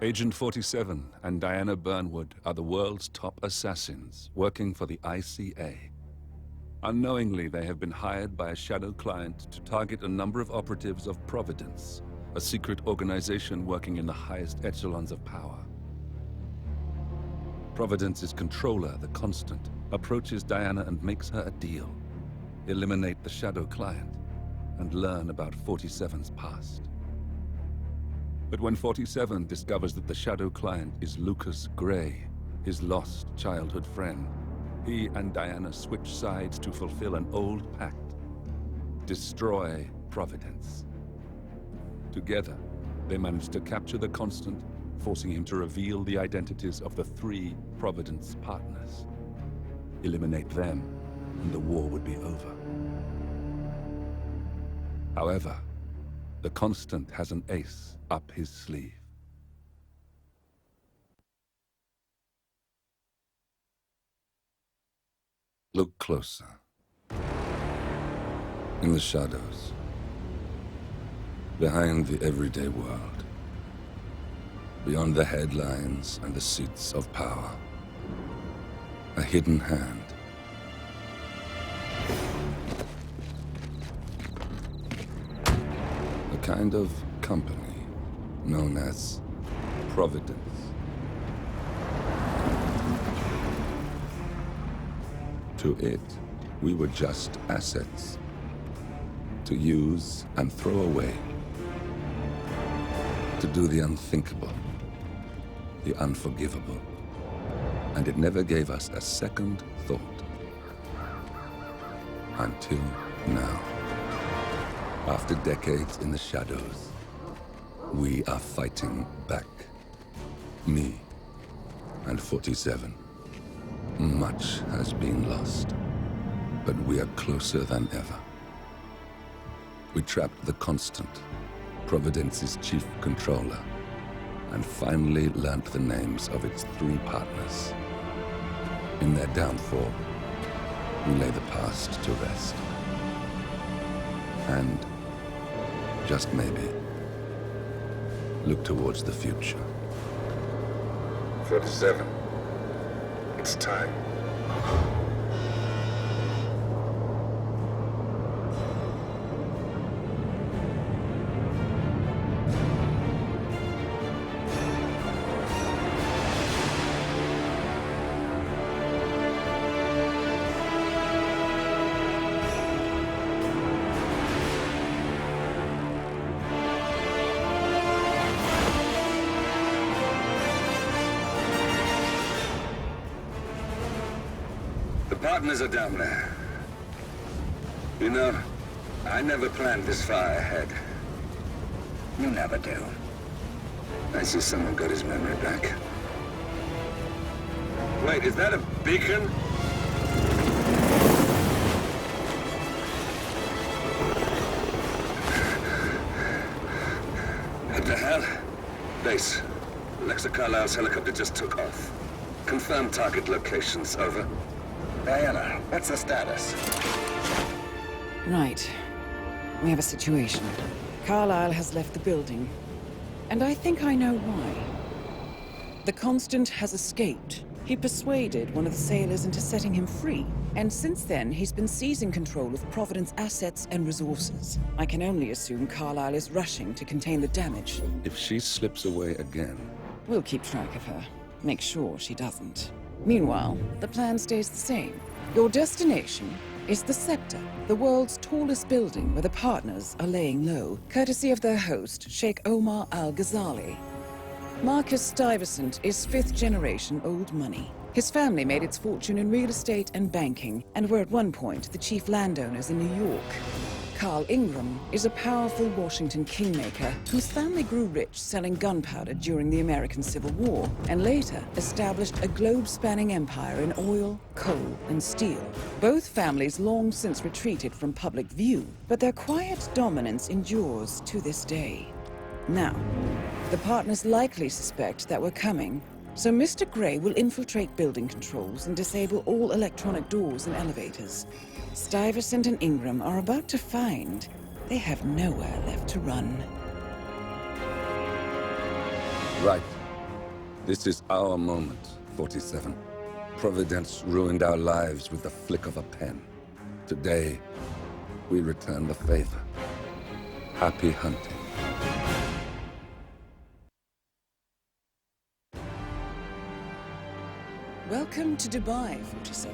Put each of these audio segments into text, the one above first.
Agent 47 and Diana Burnwood are the world's top assassins working for the ICA. Unknowingly, they have been hired by a shadow client to target a number of operatives of Providence, a secret organization working in the highest echelons of power. Providence's controller, the Constant, approaches Diana and makes her a deal. Eliminate the shadow client and learn about 47's past. But when 47 discovers that the shadow client is Lucas Gray, his lost childhood friend, he and Diana switch sides to fulfill an old pact: destroy Providence. Together, they manage to capture the Constant, forcing him to reveal the identities of the 3 Providence partners. Eliminate them, and the war would be over. However, the Constant has an ace up his sleeve. Look closer. In the shadows, behind the everyday world, beyond the headlines and the seats of power, a hidden hand. A kind of company known as Providence. To it, we were just assets to use and throw away, to do the unthinkable, the unforgivable, and it never gave us a second thought. Until now. After decades in the shadows, we are fighting back. Me and 47. Much has been lost, but we are closer than ever. We trapped the Constant, Providence's chief controller, and finally learnt the names of its 3 partners. In their downfall, we lay the past to rest. And, just maybe, look towards the future. 47. It's time. Partners are down there. You know, I never planned this far ahead. You never do. I see someone got his memory back. Wait, is that a beacon? What the hell? Base. Alexa Carlisle's helicopter just took off. Confirm target locations, over. Diana, what's the status? Right. We have a situation. Carlisle has left the building. And I think I know why. The Constant has escaped. He persuaded one of the sailors into setting him free. And since then, he's been seizing control of Providence assets and resources. I can only assume Carlisle is rushing to contain the damage. If she slips away again... We'll keep track of her. Make sure she doesn't. Meanwhile, the plan stays the same. Your destination is the Scepter, the world's tallest building where the partners are laying low, courtesy of their host, Sheikh Omar Al-Ghazali. Marcus Stuyvesant is 5th generation old money. His family made its fortune in real estate and banking, and were at one point the chief landowners in New York. Carl Ingram is a powerful Washington kingmaker whose family grew rich selling gunpowder during the American Civil War, and later established a globe-spanning empire in oil, coal, and steel. Both families long since retreated from public view, but their quiet dominance endures to this day. Now, the partners likely suspect that we're coming, so Mr. Gray will infiltrate building controls and disable all electronic doors and elevators. Stuyvesant and Ingram are about to find they have nowhere left to run. Right. This is our moment, 47. Providence ruined our lives with the flick of a pen. Today, we return the favor. Happy hunting. Welcome to Dubai, 47.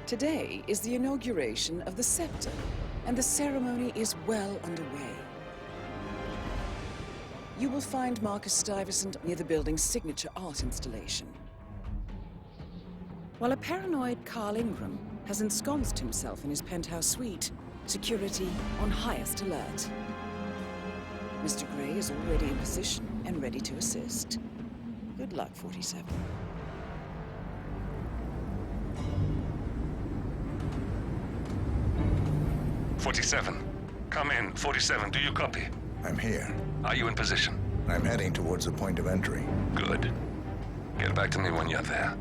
Today is the inauguration of the Scepter, and the ceremony is well underway. You will find Marcus Stuyvesant near the building's signature art installation, while a paranoid Carl Ingram has ensconced himself in his penthouse suite, security on highest alert. Mr. Gray is already in position and ready to assist. Good luck, 47. Come in. 47, do you copy? I'm here. Are you in position? I'm heading towards the point of entry. Good. Get back to me when you're there.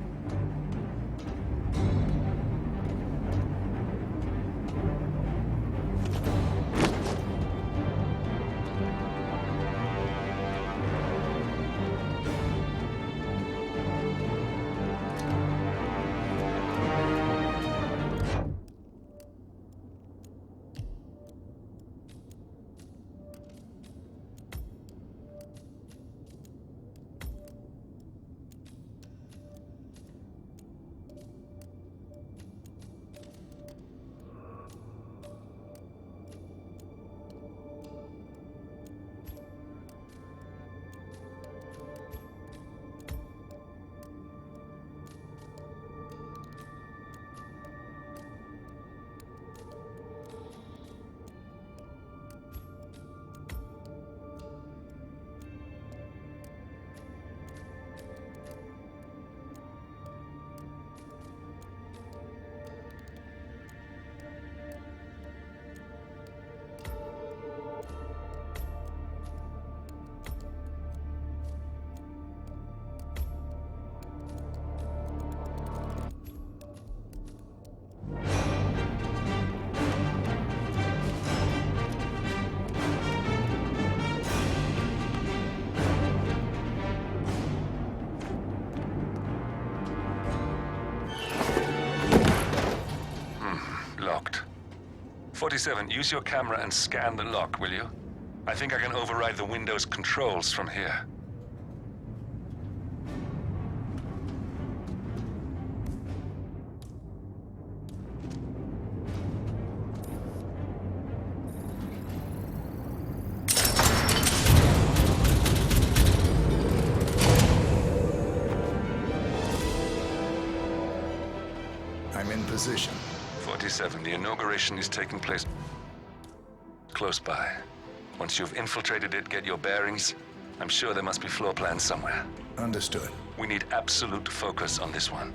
Locked. 47, use your camera and scan the lock, will you? I think I can override the Windows controls from here. I'm in position. 47, the inauguration is taking place close by. Once you've infiltrated it, get your bearings. I'm sure there must be floor plans somewhere. Understood. We need absolute focus on this one.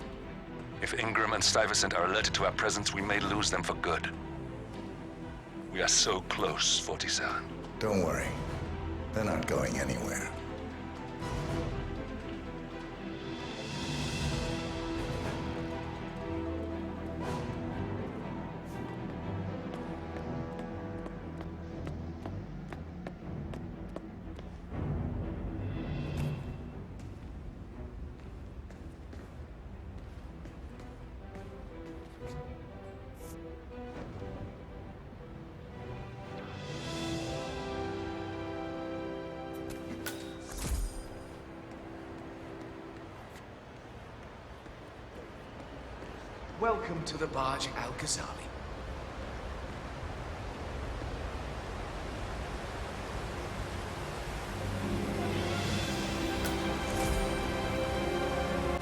If Ingram and Stuyvesant are alerted to our presence, we may lose them for good. We are so close, 47. Don't worry. They're not going anywhere. Welcome to the barge Al-Ghazali.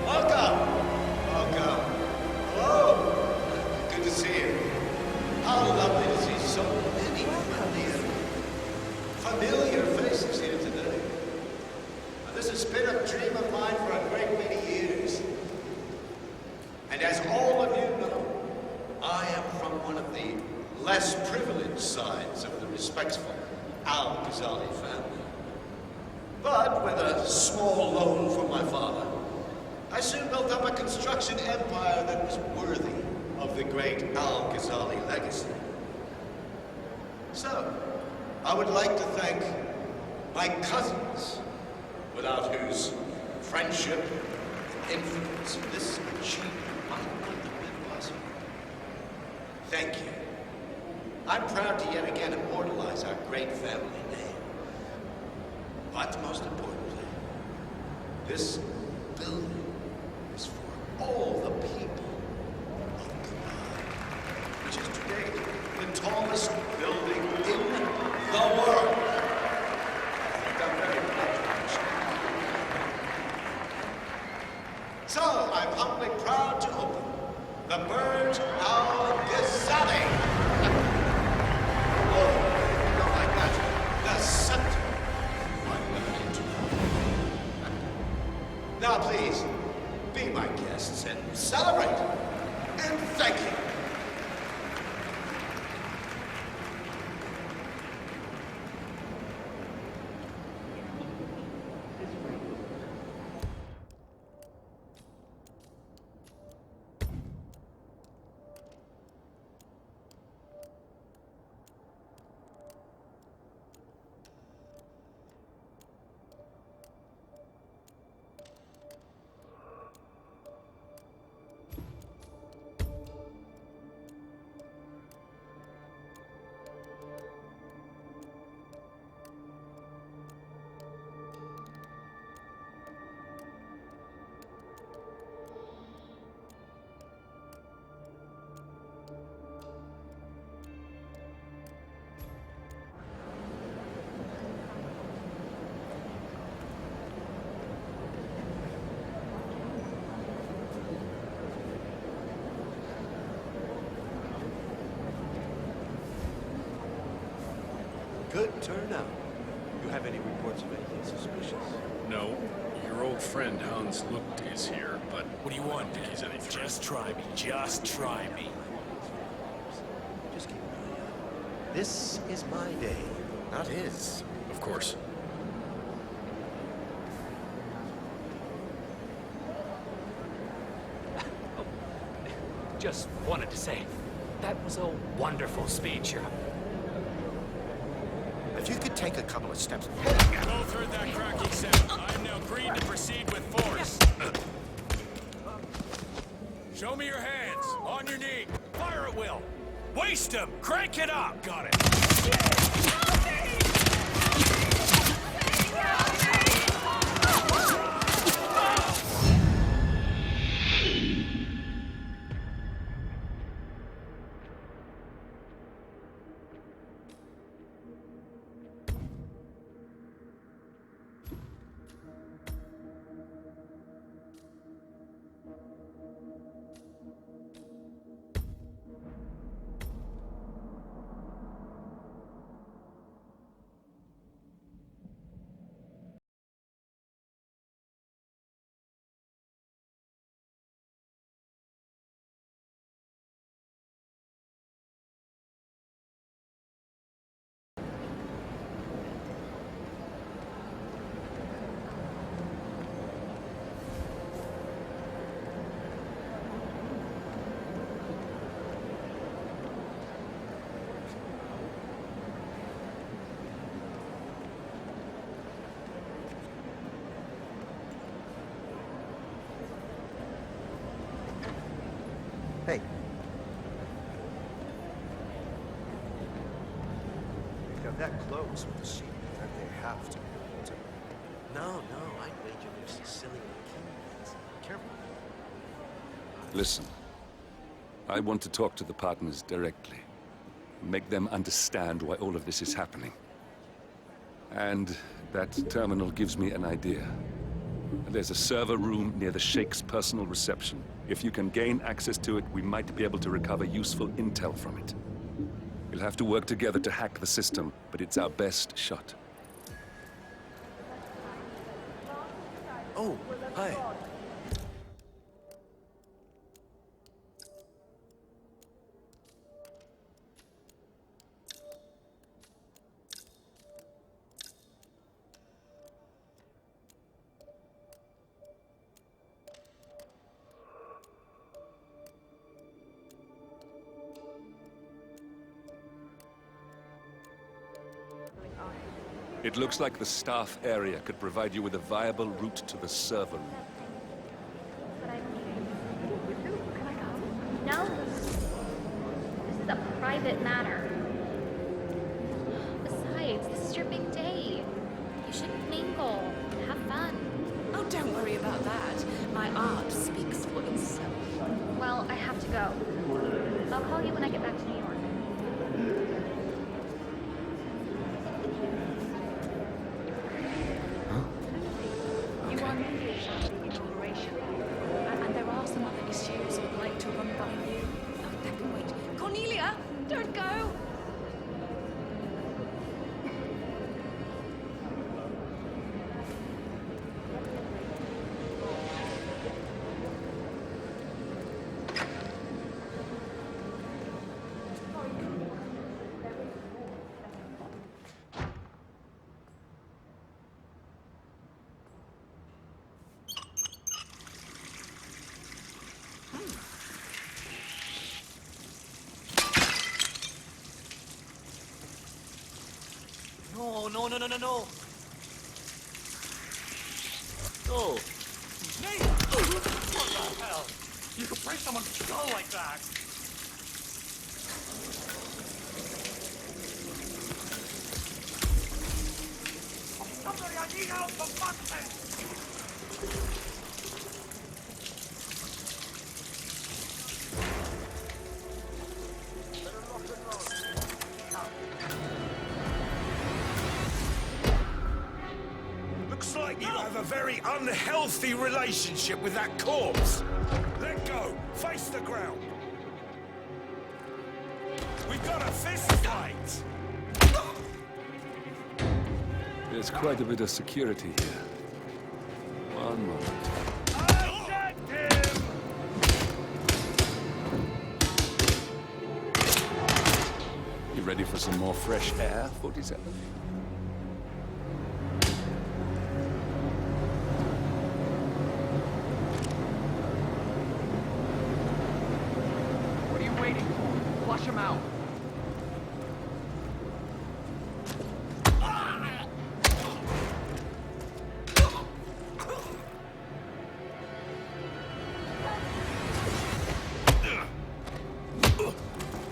Welcome! Welcome. Hello! Good to see you. How lovely to see so many familiar faces here today. Now, this has been a dream of mine for a great many years. And as all of you know, I am from one of the less privileged sides of the respectful Al-Ghazali family. But with a small loan from my father, I soon built up a construction empire that was worthy of the great Al-Ghazali legacy. So, I would like to thank my cousins, without whose friendship and influence this achievement might not have been possible. Thank you. I'm proud to yet again immortalize our great family name. But most importantly, this building is for all the people of Dubai, which is today the tallest building in the world. I'm very proud to understand. So, I'm humbly proud to open the Burj Al Ghazali. Oh, no, I got you. The scepter. Now, please, be my guests and celebrate. And thank you. Good turnout. You have any reports of anything suspicious? No. Your old friend Hans Lucht is here, but what do you want, Dick? He's any threat? Just try me. Just try me. Just keep an eye out. This is my day, not his. Of course. Just wanted to say, that was a wonderful speech. If you could take a couple of steps. Both heard that cracking sound. I am now green to proceed with force. Show me your hands. On your knee. Fire at will. Waste them. Crank it up. Got it. Hey. If you're that close with the sheep, then they have to be able to. No, I'd wager they're Sicilian kings. Careful. Listen, I want to talk to the partners directly. Make them understand why all of this is happening. And that terminal gives me an idea. There's a server room near the Sheikh's personal reception. If you can gain access to it, we might be able to recover useful intel from it. We'll have to work together to hack the system, but it's our best shot. Oh, hi. It looks like the staff area could provide you with a viable route to the server room. But I don't. Can I come? No. This is a private matter. Besides, this is your big day. You should mingle, have fun. Oh, don't worry about that. My art speaks for itself. Well, I have to go. I'll call you when I get back to New York. You are mediating the inauguration, and there are some other issues I'd like to run by you. Oh, wait. Cornelia, don't go! No. Oh. Nate! What the hell? You could break someone's skull like that! Somebody, I need help for fuck's sake! Looks like you have a very unhealthy relationship with that corpse. Let go. Face the ground. We've got a fist fight. There's quite a bit of security here. One moment. I checked him! You ready for some more fresh air, 47? What are you waiting for? Flush him out.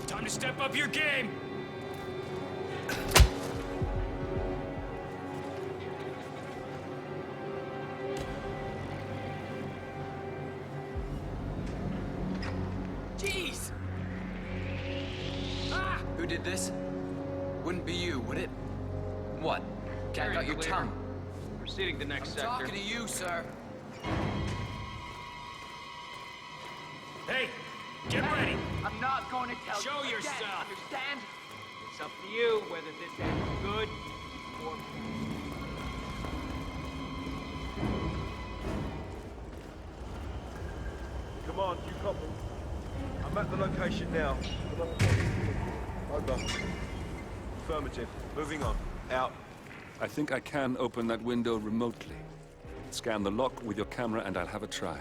Time to step up your game! Jeez! Ah! Who did this? Wouldn't be you, would it? What? Cat got your tongue? Proceeding to next sector. Talking to you, sir. Hey, get ready! I'm not going to tell Show you yourself. again, understand? It's up to you whether this ends good or bad. Come on, you copy. I'm at the location now. Over. Affirmative. Moving on. Out. I think I can open that window remotely. Scan the lock with your camera and I'll have a try.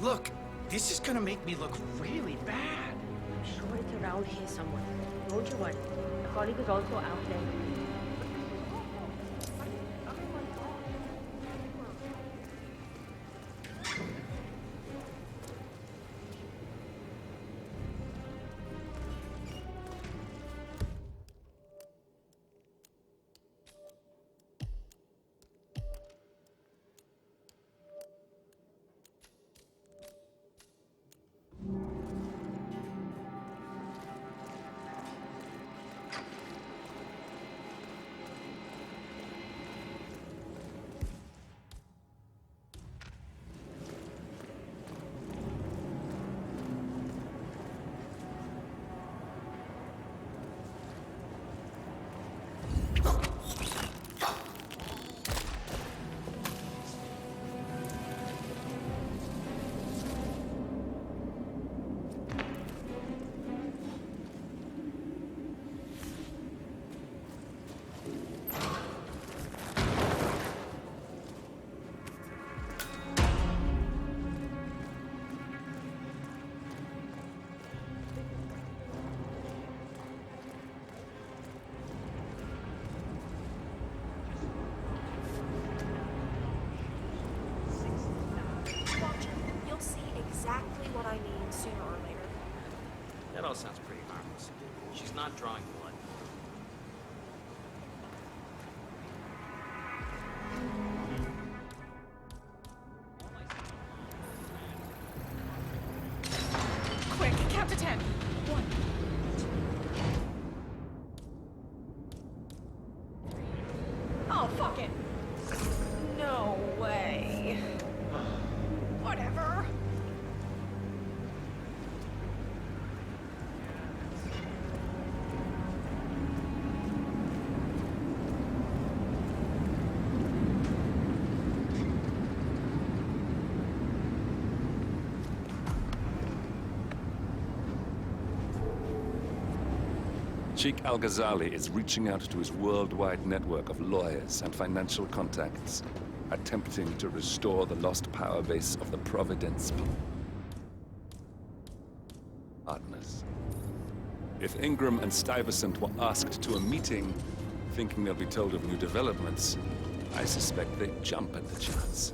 Look, this is gonna make me look really bad. I'm sure it's around here somewhere. Don't you worry. A colleague is also out there. That all sounds pretty harmless. She's not drawing blood. Quick, count to 10. 1. Oh, fuck it. No way. Whatever. Sheikh Al-Ghazali is reaching out to his worldwide network of lawyers and financial contacts, attempting to restore the lost power base of the Providence partners. If Ingram and Stuyvesant were asked to a meeting, thinking they'll be told of new developments, I suspect they'd jump at the chance.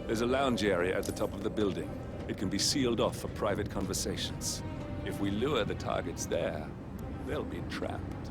There's a lounge area at the top of the building. It can be sealed off for private conversations. If we lure the targets there, they'll be trapped.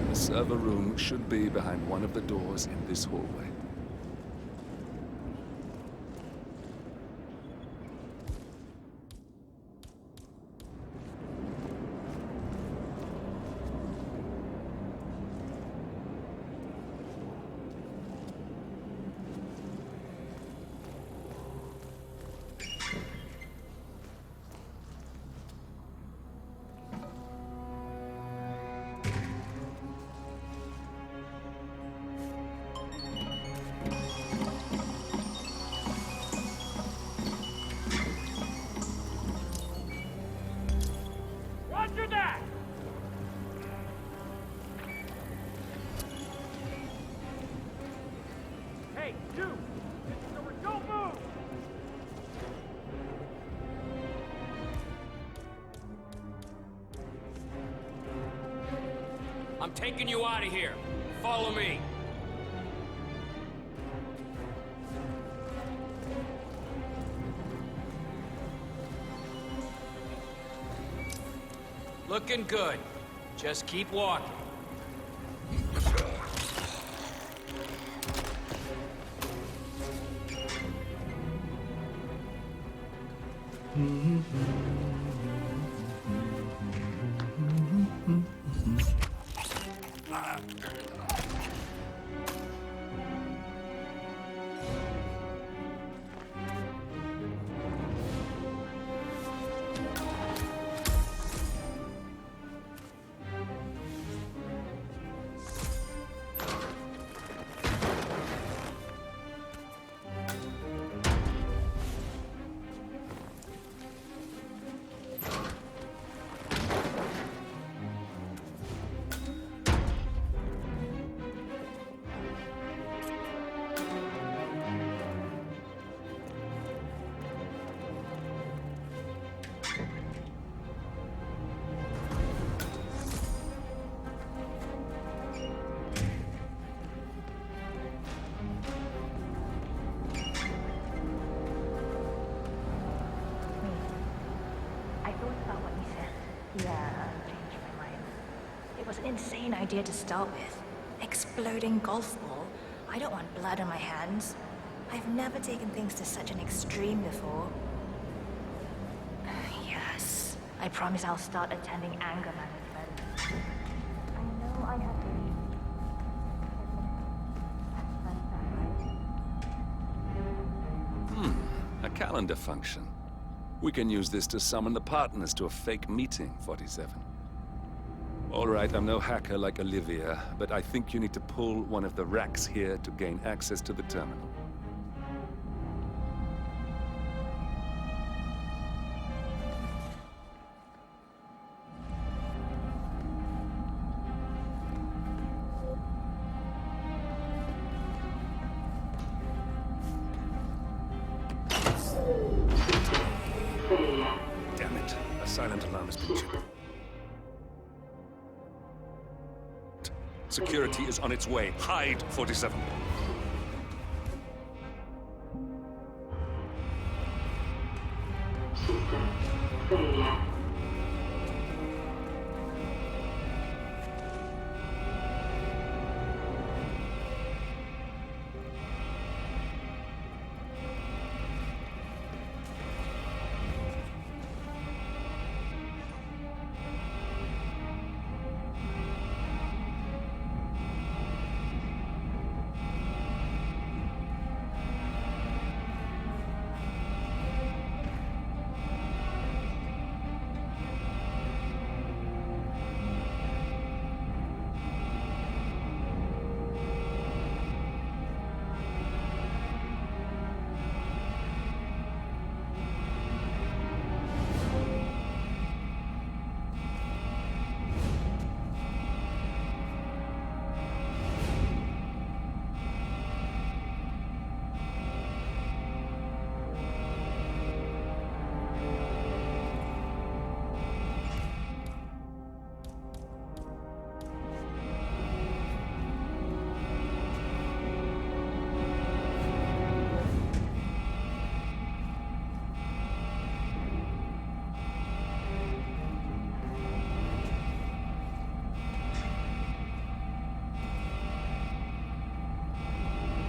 The server room should be behind one of the doors in this hallway. Roger that! Hey, you! Don't move! I'm taking you out of here. Follow me. Looking good. Just keep walking. was an insane idea to start with. Exploding golf ball. I don't want blood on my hands. I've never taken things to such an extreme before. Yes. I promise I'll start attending anger management. I know I have to. A calendar function. We can use this to summon the partners to a fake meeting, 47. All right, I'm no hacker like Olivia, but I think you need to pull one of the racks here to gain access to the terminal. Damn it. A silent alarm has been triggered. Security is on its way. Hide, 47. System failure.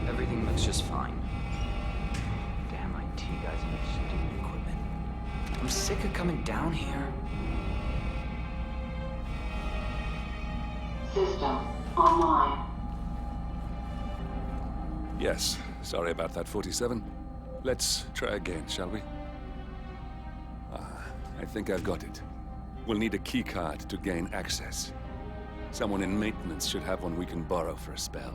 Everything looks just fine. Damn IT guys and their stupid equipment. I'm sick of coming down here. System online. Yes, sorry about that, 47. Let's try again, shall we? I think I've got it. We'll need a keycard to gain access. Someone in maintenance should have one we can borrow for a spell.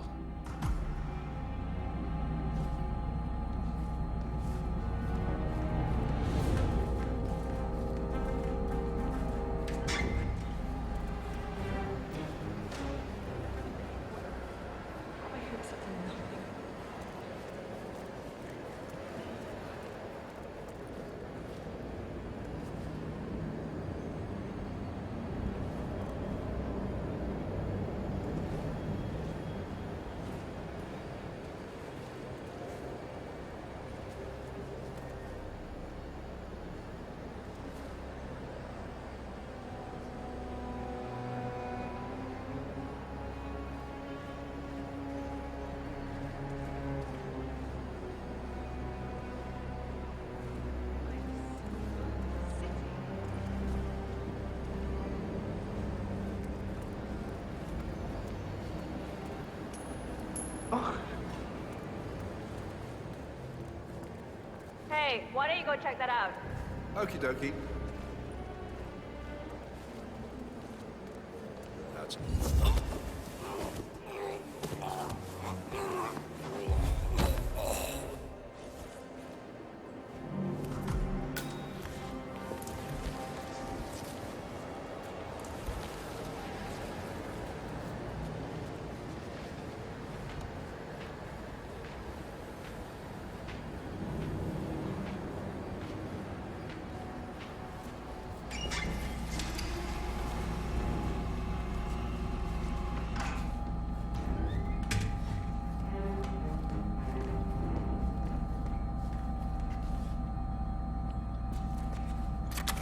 Hey, why don't you go check that out? Okie dokie. That's...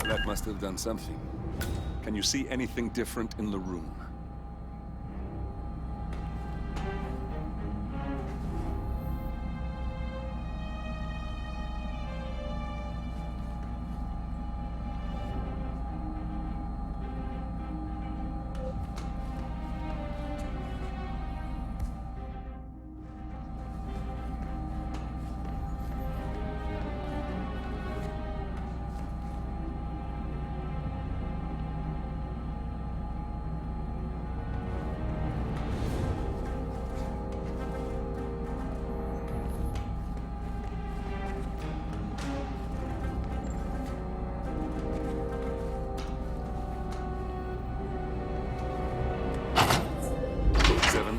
That must have done something. Can you see anything different in the room?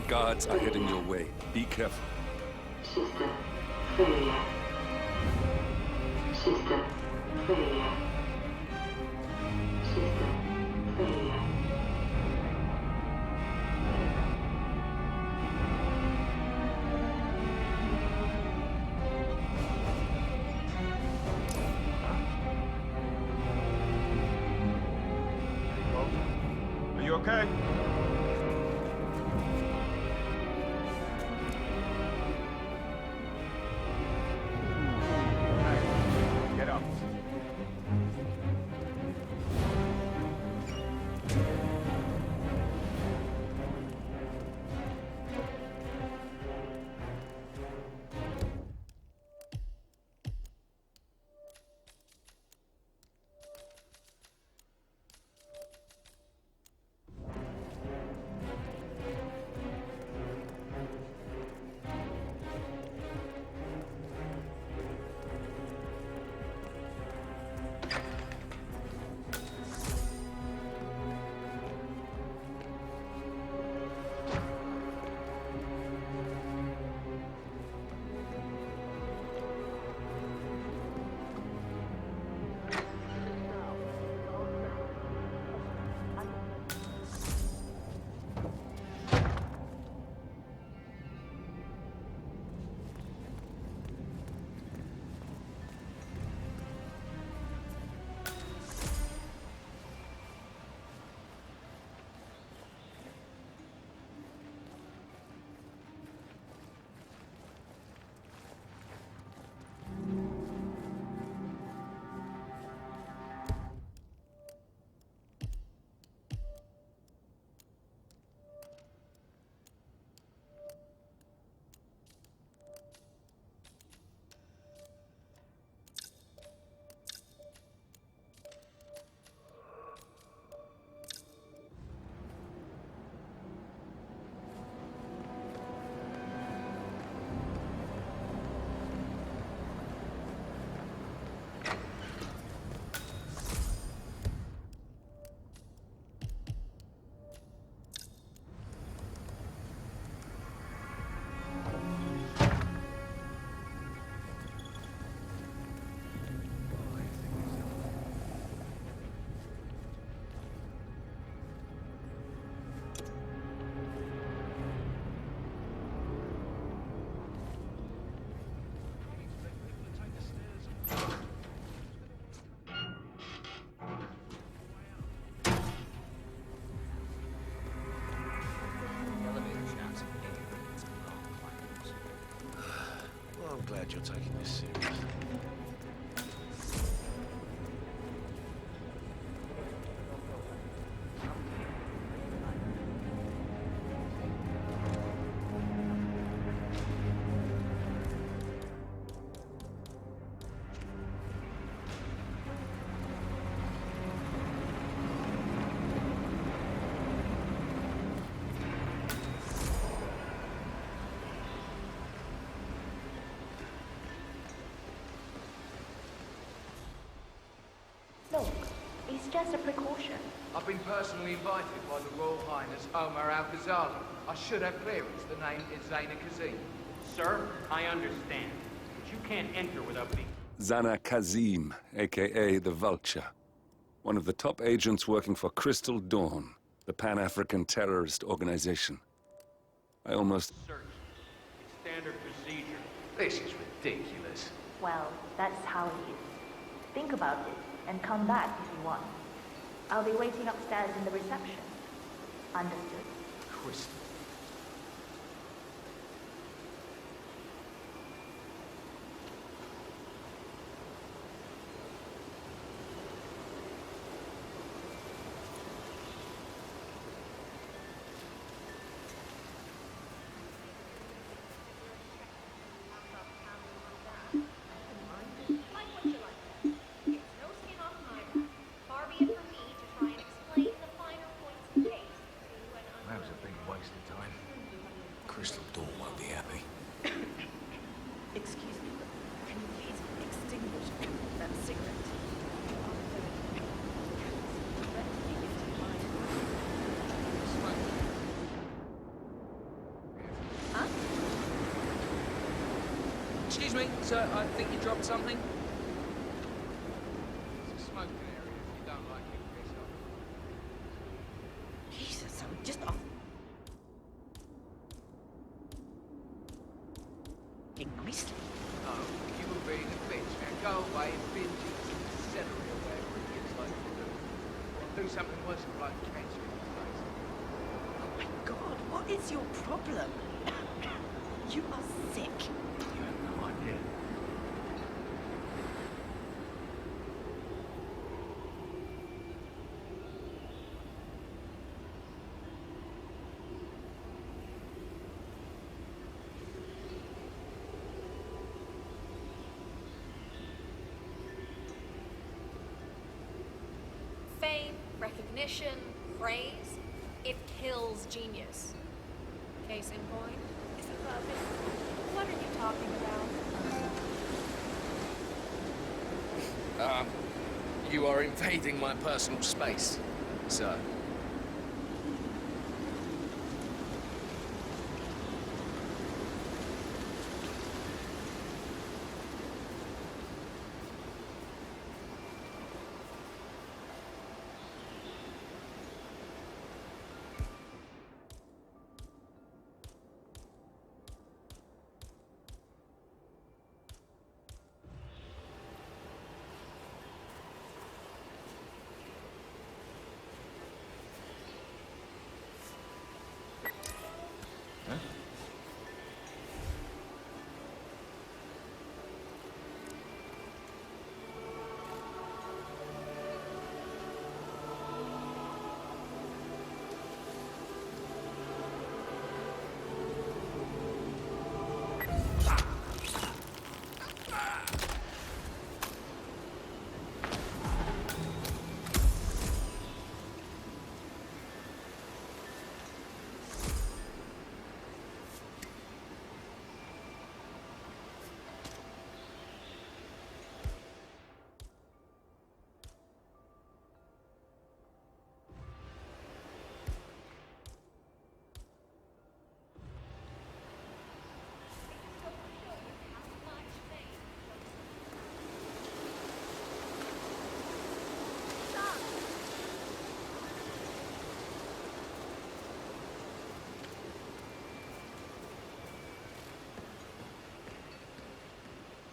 guards are heading your way. Be careful. System failure. System failure. System failure. Are you okay? Get up. I'm glad you're taking this serious. Look, it's just a precaution. I've been personally invited by the Royal Highness Omar Al-Ghazali. I should have clearance. The name is Zaina Kazim. Sir, I understand. But you can't enter without being... Zana Kazim, aka the Vulture. One of the top agents working for Crystal Dawn, the Pan-African terrorist organization. I almost... Search. It's standard procedure. This is ridiculous. Well, that's how it is. Think about it, and come back if you want. I'll be waiting upstairs in the reception. Understood? Crystal. Crystal Dawn won't be happy. Excuse me, but can you please extinguish that cigarette? Excuse me, sir, I think you dropped something. It's a smoking area if you don't like it, piss off. Jesus, I'm just off. Grisly. No, you were being a bitch. Now go away and binge it some celery or whatever it is like to do. Or do something worse than blood cancer in your face. Oh my God, what is your problem? You are sick. You have no idea. Fame, recognition, praise, it kills genius. Case in point, is it perfect? What are you talking about? You are invading my personal space, sir.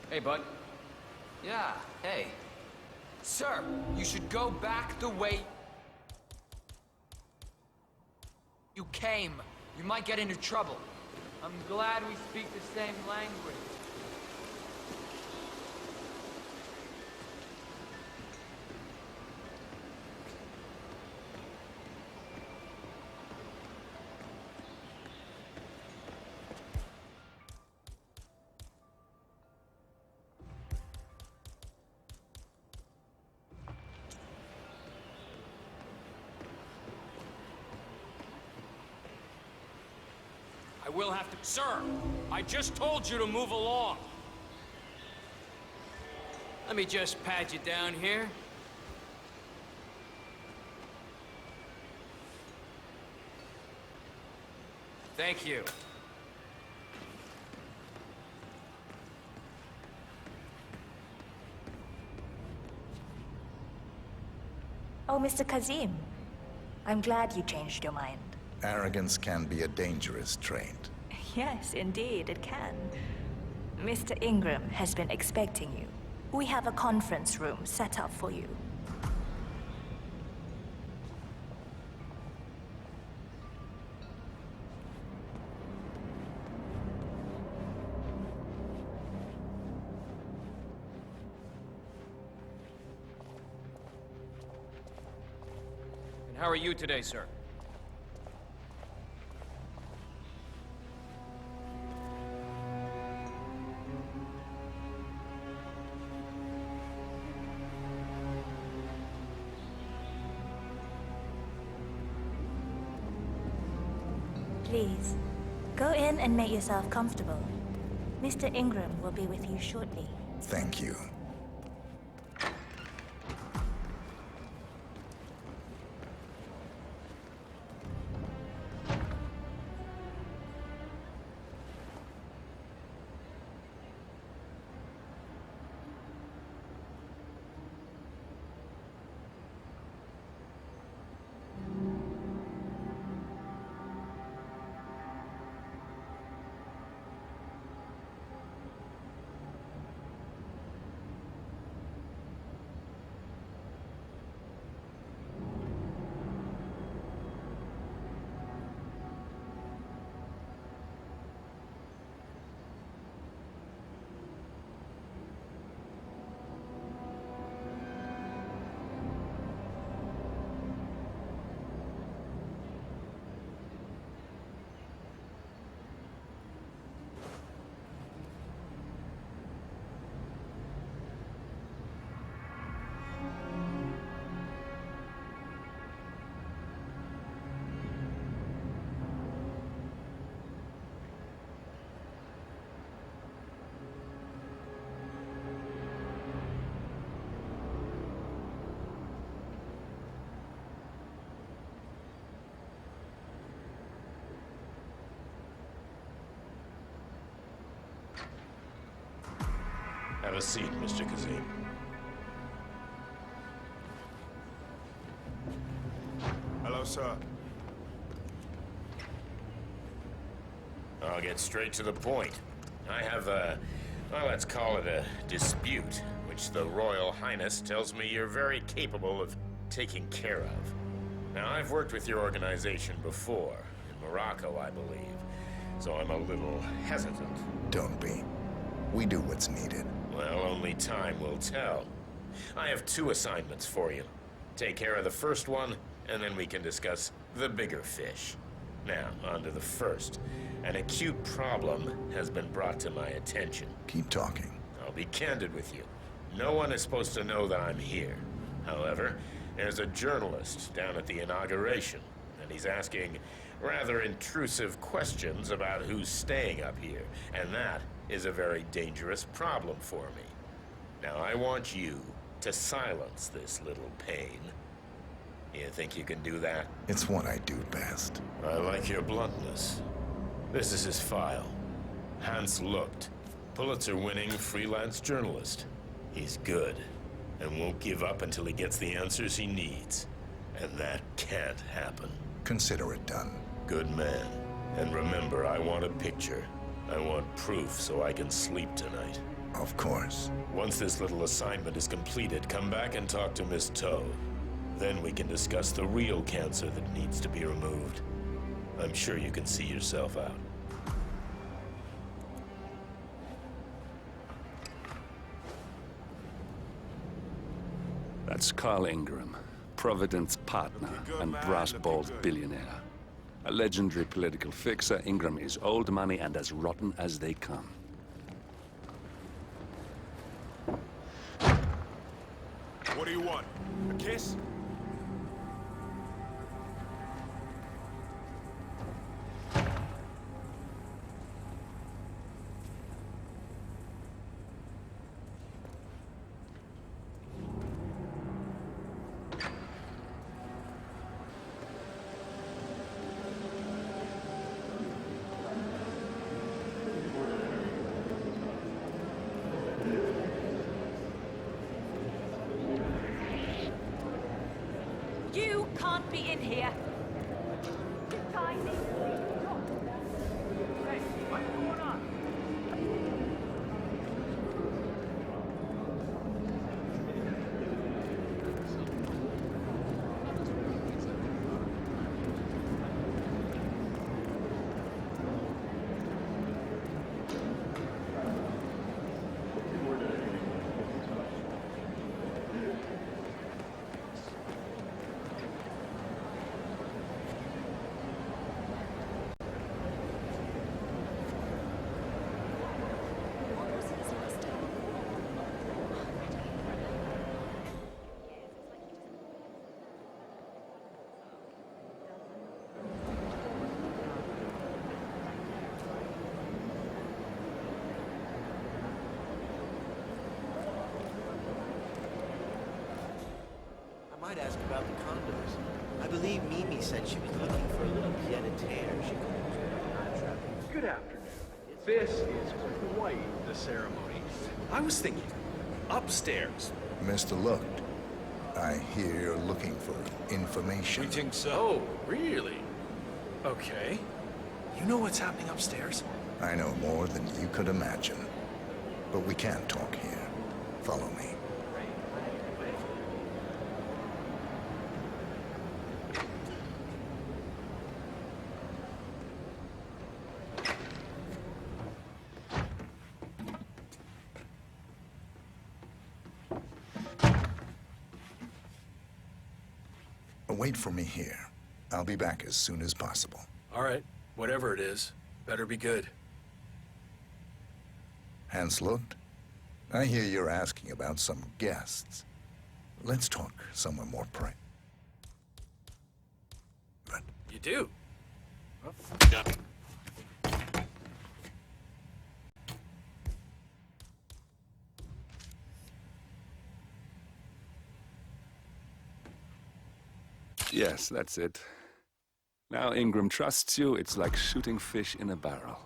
Hey, bud. Yeah, hey. Sir, you should go back the way you came. You might get into trouble. I'm glad we speak the same language. I will have to... Sir, I just told you to move along. Let me just pat you down here. Thank you. Oh, Mr. Kazim. I'm glad you changed your mind. Arrogance can be a dangerous trait. Yes, indeed, it can. Mr. Ingram has been expecting you. We have a conference room set up for you. And how are you today, sir? Please, go in and make yourself comfortable. Mr. Ingram will be with you shortly. Thank you. Have a seat, Mr. Kazim. Hello, sir. I'll get straight to the point. I have a, well, let's call it a dispute, which the Royal Highness tells me you're very capable of taking care of. Now, I've worked with your organization before, in Morocco, I believe, so I'm a little hesitant. Don't be. We do what's needed. Well, only time will tell. I have 2 assignments for you. Take care of the first one, and then we can discuss the bigger fish. Now, on to the first. An acute problem has been brought to my attention. Keep talking. I'll be candid with you. No one is supposed to know that I'm here. However, there's a journalist down at the inauguration, and he's asking rather intrusive questions about who's staying up here, and that is a very dangerous problem for me. Now, I want you to silence this little pain. You think you can do that? It's what I do best. I like your bluntness. This is his file. Hans Lucht, Pulitzer-winning freelance journalist. He's good, and won't give up until he gets the answers he needs. And that can't happen. Consider it done. Good man. And remember, I want a picture. I want proof so I can sleep tonight. Of course. Once this little assignment is completed, come back and talk to Miss Toe. Then we can discuss the real cancer that needs to be removed. I'm sure you can see yourself out. That's Carl Ingram, Providence partner and brass-balled billionaire. A legendary political fixer, Ingram is old money and as rotten as they come. What do you want? A kiss? You can't be in here. I might ask about the condos. I believe Mimi said she was looking for a little pied-à-terre she could. Good afternoon. This is quite the ceremony. I was thinking, upstairs. Mr. Lucht, I hear you're looking for information. We think so. Oh, really? Okay. You know what's happening upstairs? I know more than you could imagine. But we can't talk here. Follow me. Wait for me here. I'll be back as soon as possible. All right. Whatever it is, better be good. Hans Lucht, I hear you're asking about some guests. Let's talk somewhere more private. You do? Yes, that's it. Now Ingram trusts you, it's like shooting fish in a barrel.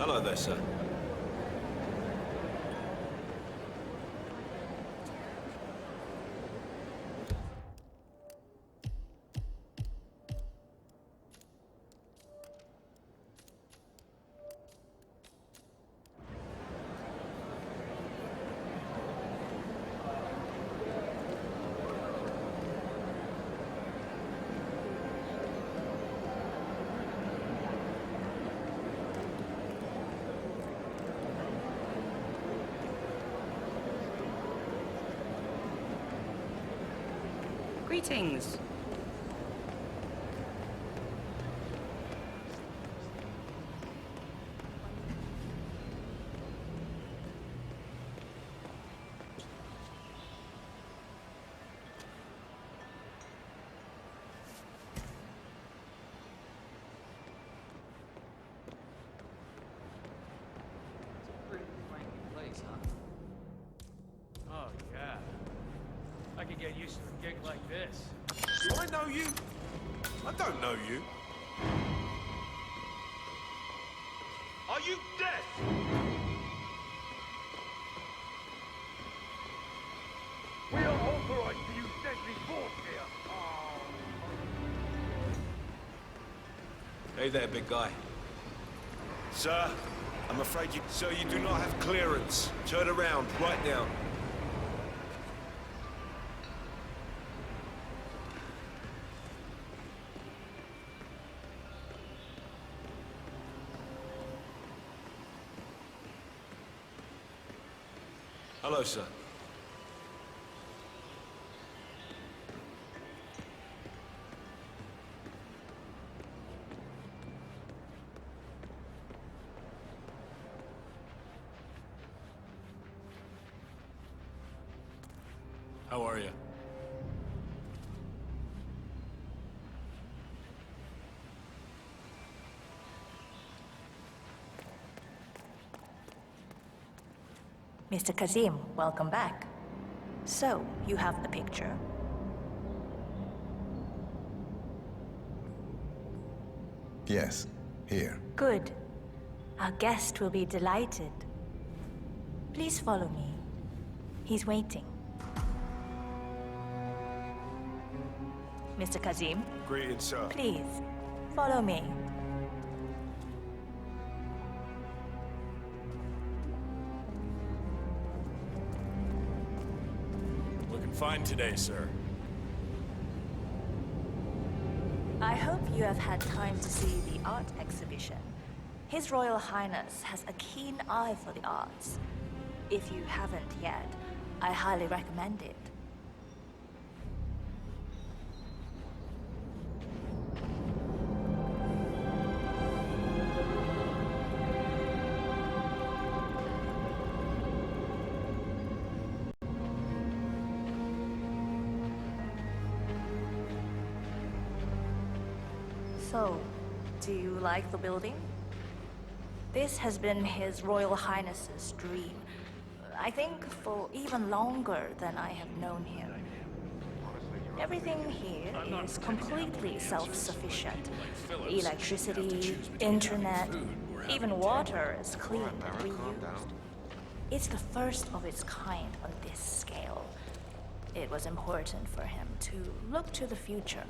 Hello there, sir. Greetings. Pretty frank place, huh? Oh, yeah. I could get used to a gig like this. Do I know you? I don't know you. Are you deaf? We are authorized to use deadly force here. Hey there, big guy. Sir, I'm afraid you do not have clearance. Turn around, right now. Hello, sir. How are you? Mr. Kazim, welcome back. So, you have the picture. Yes, here. Good. Our guest will be delighted. Please follow me. He's waiting. Mr. Kazim? Greetings, sir. Please, follow me. Looking fine today, sir. I hope you have had time to see the art exhibition. His Royal Highness has a keen eye for the arts. If you haven't yet, I highly recommend it. So, do you like the building? This has been His Royal Highness's dream. I think for even longer than I have known him. Everything here is completely self-sufficient. Electricity, internet, even water is clean and reused. It's the first of its kind on this scale. It was important for him to look to the future.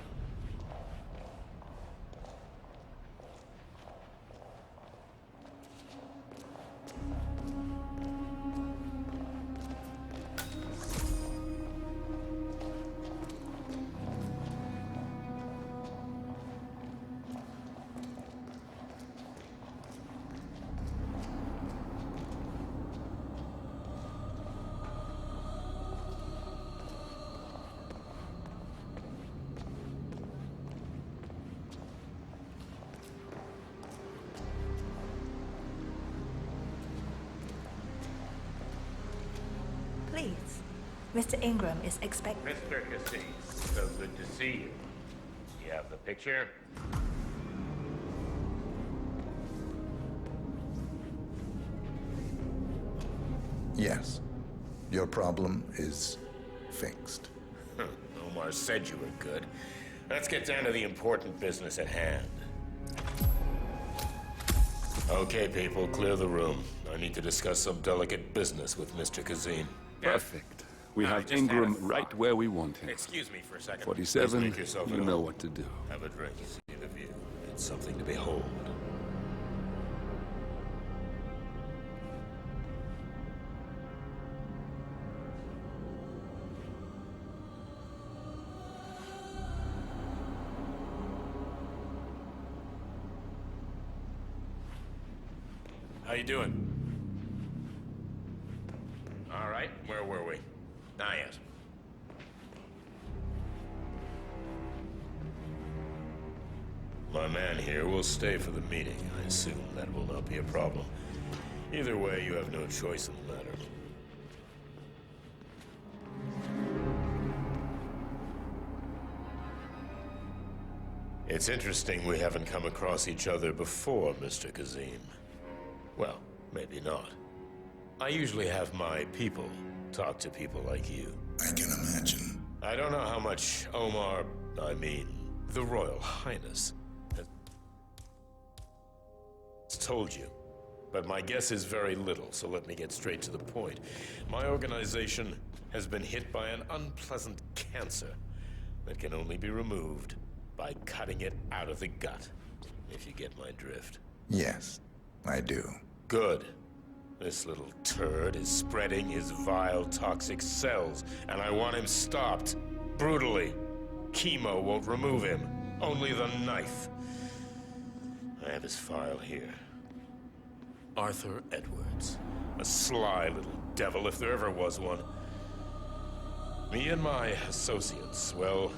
Please. Mr. Ingram is expecting... Mr. Cassis, so good to see you. You have the picture? Yes. Your problem is fixed. Omar said you were good. Let's get down to the important business at hand. Okay, people, clear the room. I need to discuss some delicate business with Mr. Kazim. Perfect. We have Ingram right where we want him. Excuse me for a second. 47, Please make yourself you at know home. what to do. Have a drink, see the view. It's something to behold. How you doing? All right, where were we? Ah, yes. My man here will stay for the meeting. I assume that will not be a problem. Either way, you have no choice in the matter. It's interesting we haven't come across each other before, Mr. Kazim. Well, maybe not. I usually have my people talk to people like you. I can imagine. I don't know how much Omar, the Royal Highness, has told you. But my guess is very little, so let me get straight to the point. My organization has been hit by an unpleasant cancer that can only be removed by cutting it out of the gut, if you get my drift. Yes, I do. Good. This little turd is spreading his vile, toxic cells, and I want him stopped. Brutally. Chemo won't remove him. Only the knife. I have his file here. Arthur Edwards. A sly little devil, if there ever was one. Me and my associates, well,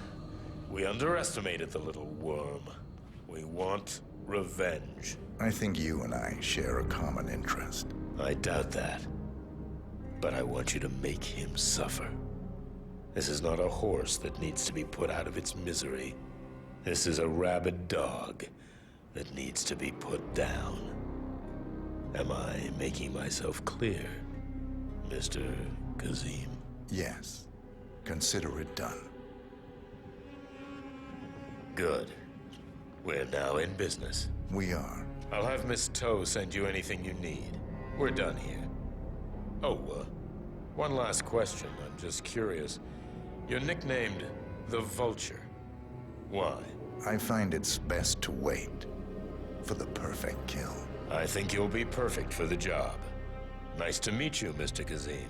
we underestimated the little worm. We want revenge. I think you and I share a common interest. I doubt that. But I want you to make him suffer. This is not a horse that needs to be put out of its misery. This is a rabid dog that needs to be put down. Am I making myself clear, Mr. Kazim? Yes. Consider it done. Good. We're now in business. We are. I'll have Miss Toe send you anything you need. We're done here. Oh, one last question. I'm just curious. You're nicknamed the Vulture. Why? I find it's best to wait for the perfect kill. I think you'll be perfect for the job. Nice to meet you, Mr. Kazim.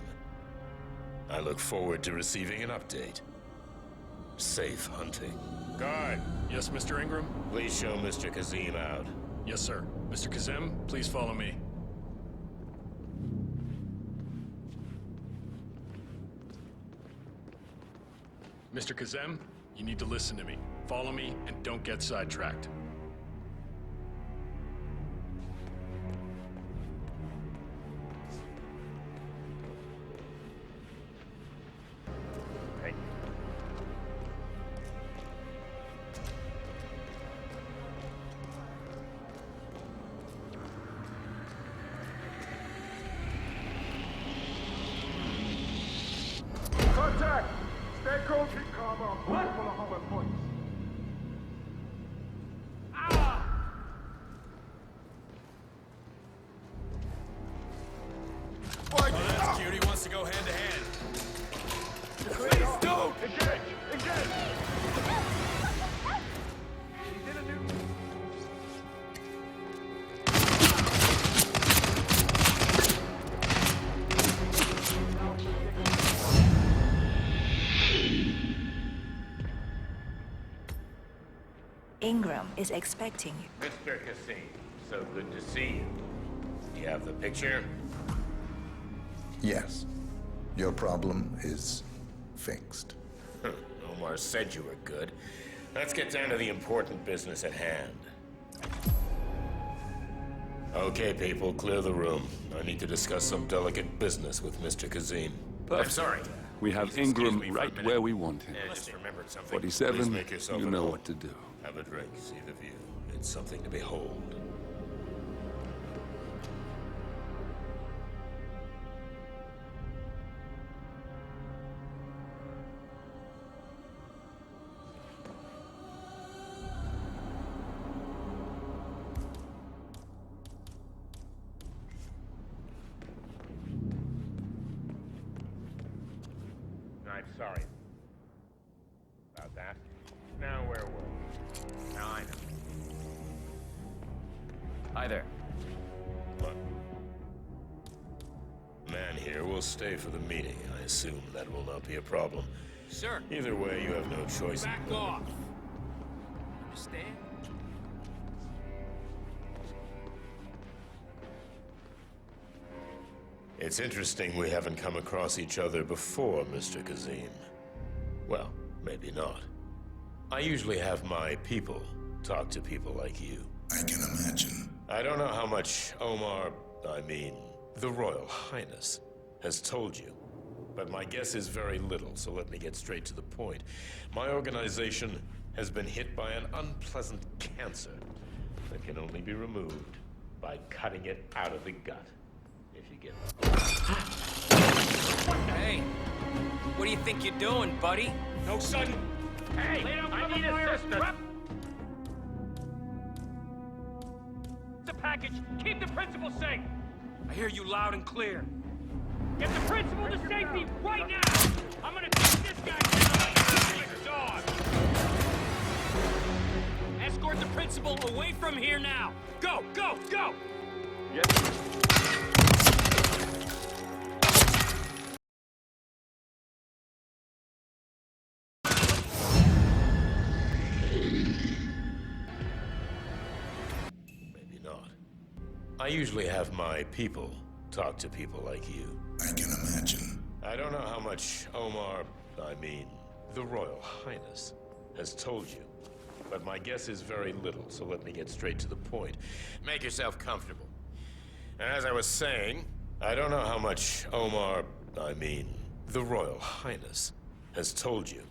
I look forward to receiving an update. Safe hunting. Guard. Yes, Mr. Ingram? Please show Mr. Kazim out. Yes, sir. Mr. Kazim, please follow me. Mr. Kazim, you need to listen to me. Follow me and don't get sidetracked. Contact! Stay cool, keep calm, or I'm full of hover points. Oh, that's cute. He wants to go hand to hand. Please don't! Engage! Engage! He did a new... Ingram is expecting you. Mr. Kazim, so good to see you. You have the picture? Yes. Your problem is fixed. Omar said you were good. Let's get down to the important business at hand. Okay, people, clear the room. I need to discuss some delicate business with Mr. Kazim. I'm sorry. We have Ingram right where we want him. I just remembered something. 47, Please make yourself you at know home. what to do. Have a drink, see the view. It's something to behold. I'm sorry about that. Now where were we? Now I know. Hi there. What? Man here will stay for the meeting. I assume that will not be a problem. Sir. Either way, you have no choice. Back off. Understand? It's interesting we haven't come across each other before, Mr. Kazim. Well, maybe not. I usually have my people talk to people like you. I can imagine. I don't know how much Omar, the Royal Highness, has told you. But my guess is very little, so let me get straight to the point. My organization has been hit by an unpleasant cancer that can only be removed by cutting it out of the gut. If you get Hey, what do you think you're doing, buddy? No sudden. Hey, I need assistance. The package. Keep the principal safe. I hear you loud and clear. Get the principal to safety right now. I'm gonna take this guy down like a big dog. Escort the principal away from here now. Go, go, go! Maybe not. I usually have my people talk to people like you. I can imagine. I don't know how much Omar, the Royal Highness, has told you. But my guess is very little, so let me get straight to the point. Make yourself comfortable. As I was saying, I don't know how much Omar, the Royal Highness, has told you.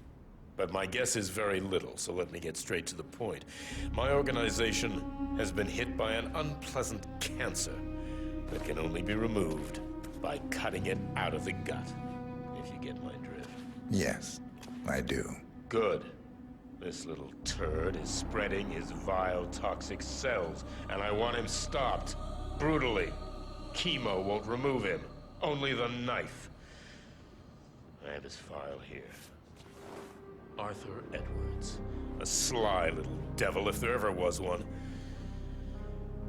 But my guess is very little, so let me get straight to the point. My organization has been hit by an unpleasant cancer that can only be removed by cutting it out of the gut, if you get my drift. Yes, I do. Good. This little turd is spreading his vile, toxic cells, and I want him stopped. Brutally. Chemo won't remove him. Only the knife. I have his file here. Arthur Edwards. A sly little devil, if there ever was one.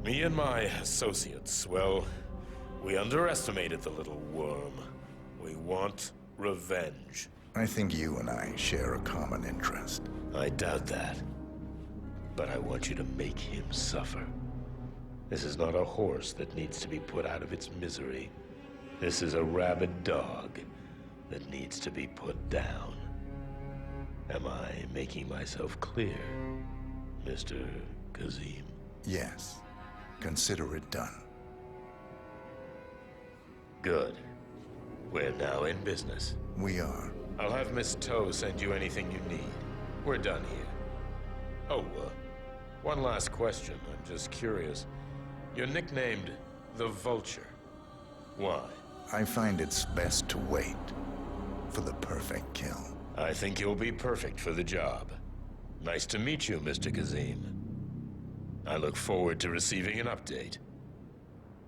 Me and my associates, well, we underestimated the little worm. We want revenge. I think you and I share a common interest. I doubt that. But I want you to make him suffer. This is not a horse that needs to be put out of its misery. This is a rabid dog that needs to be put down. Am I making myself clear, Mr. Kazim? Yes. Consider it done. Good. We're now in business. We are. I'll have Miss Toe send you anything you need. We're done here. Oh, one last question. I'm just curious. You're nicknamed the Vulture. Why? I find it's best to wait for the perfect kill. I think you'll be perfect for the job. Nice to meet you, Mr. Kazim. I look forward to receiving an update.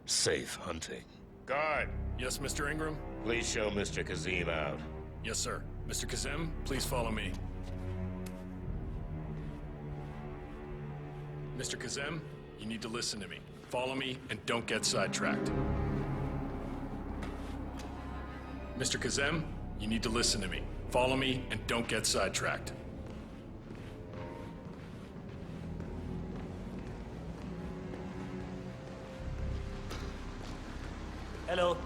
Safe hunting. Guard! Yes, Mr. Ingram? Please show Mr. Kazim out. Yes, sir. Mr. Kazim, please follow me. Mr. Kazim, you need to listen to me. Follow me and don't get sidetracked. Mr. Kazim, you need to listen to me. Follow me and don't get sidetracked. Hello.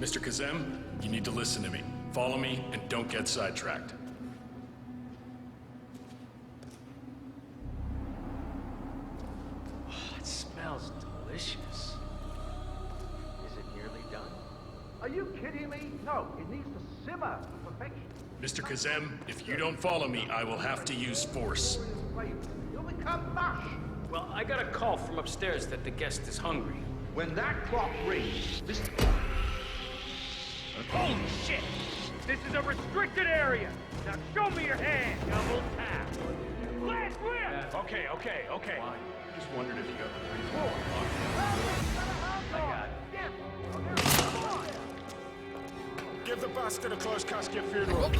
Mr. Kazim, you need to listen to me. Follow me and don't get sidetracked. Oh, it smells delicious. Is it nearly done? Are you kidding me? No, it needs to simmer to perfection. Mr. Kazem, if you don't follow me, I will have to use force. You'll become mush. Well, I got a call from upstairs that the guest is hungry. When that clock rings, this... Holy shit! This is a restricted area! Now show me your hand! Double tap! Last whip! Okay. Just wondered if you got the brief. I got it. Give the bastard a closed casket funeral.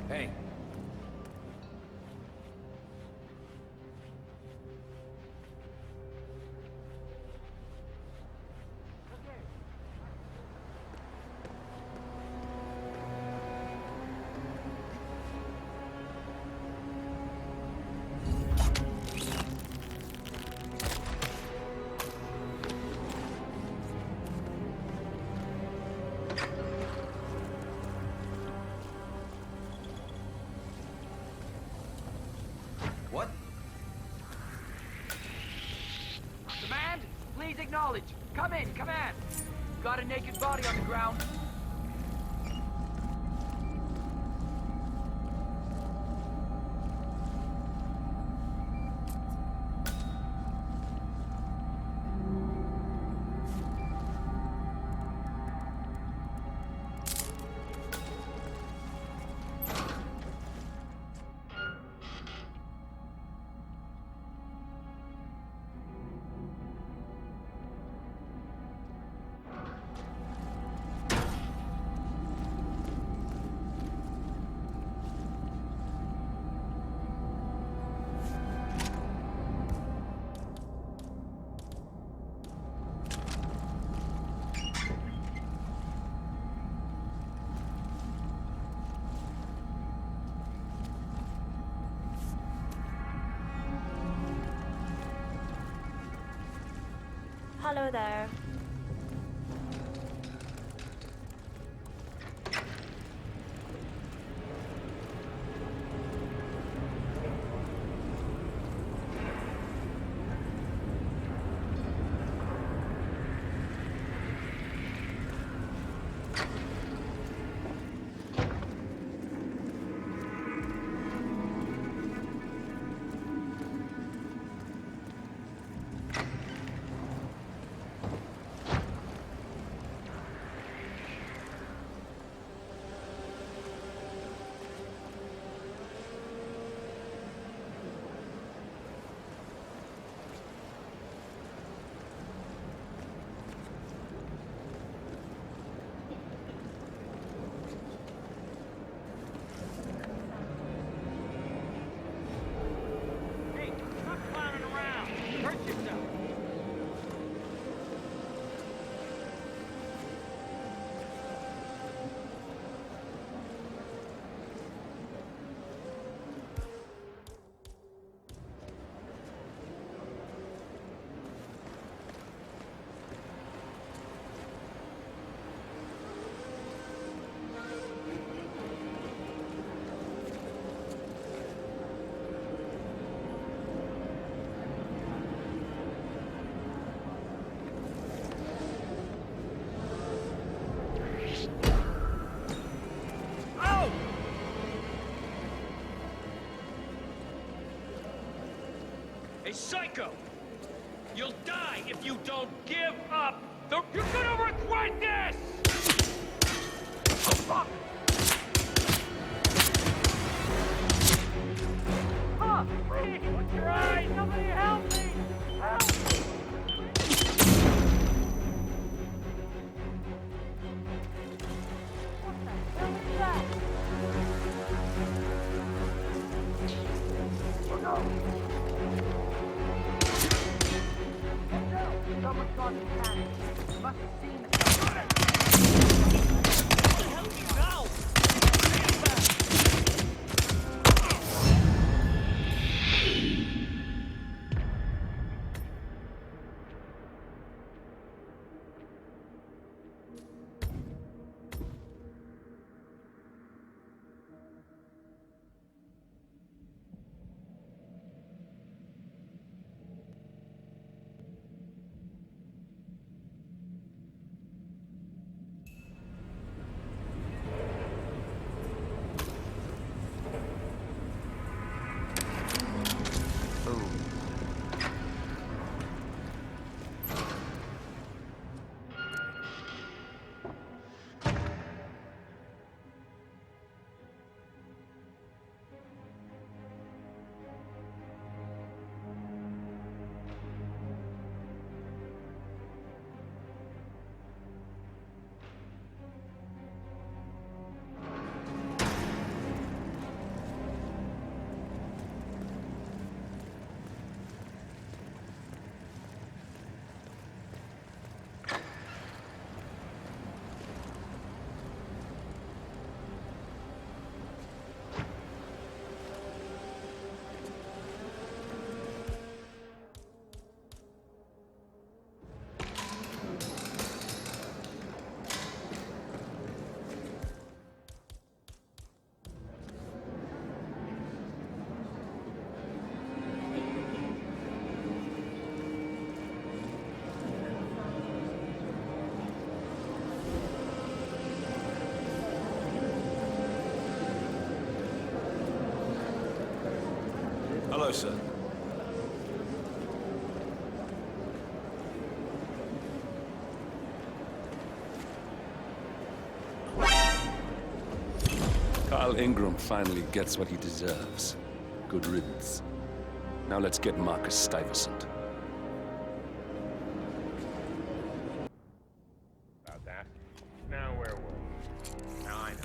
Hey. What? Demand, please acknowledge. Come in, command. Got a naked body on the ground. Hello there. Hey, Psycho! You'll die if you don't give up! You're gonna regret this! Oh, fuck! Huh, please, put your eyes! Somebody help me! Help! What the hell is that? Oh, no! on planet. You must have seen the... Help you now! Hello, sir. Carl Ingram finally gets what he deserves. Good riddance. Now let's get Marcus Stuyvesant. About that. Now where were we? Now I know.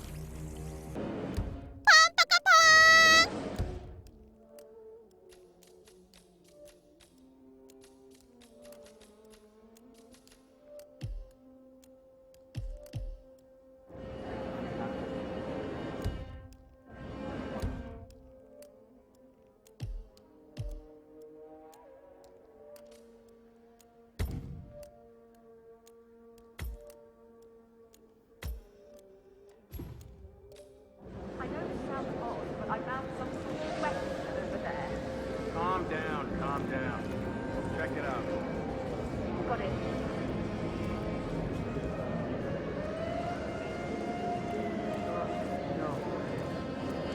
Calm down. Check it out. Got it.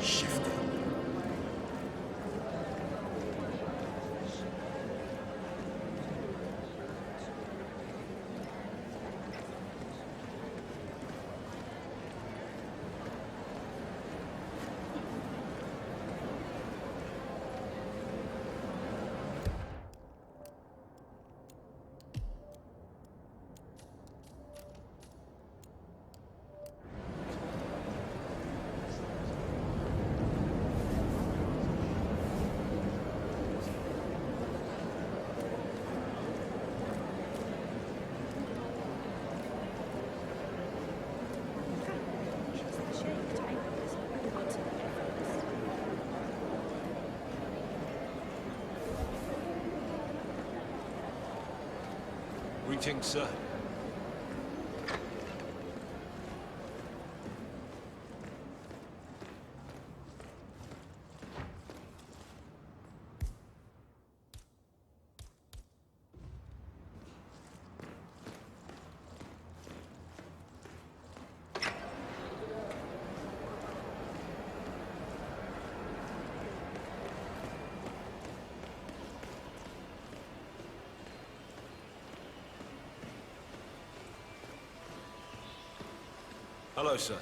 Shifting. Greetings, sir. Hello, sir.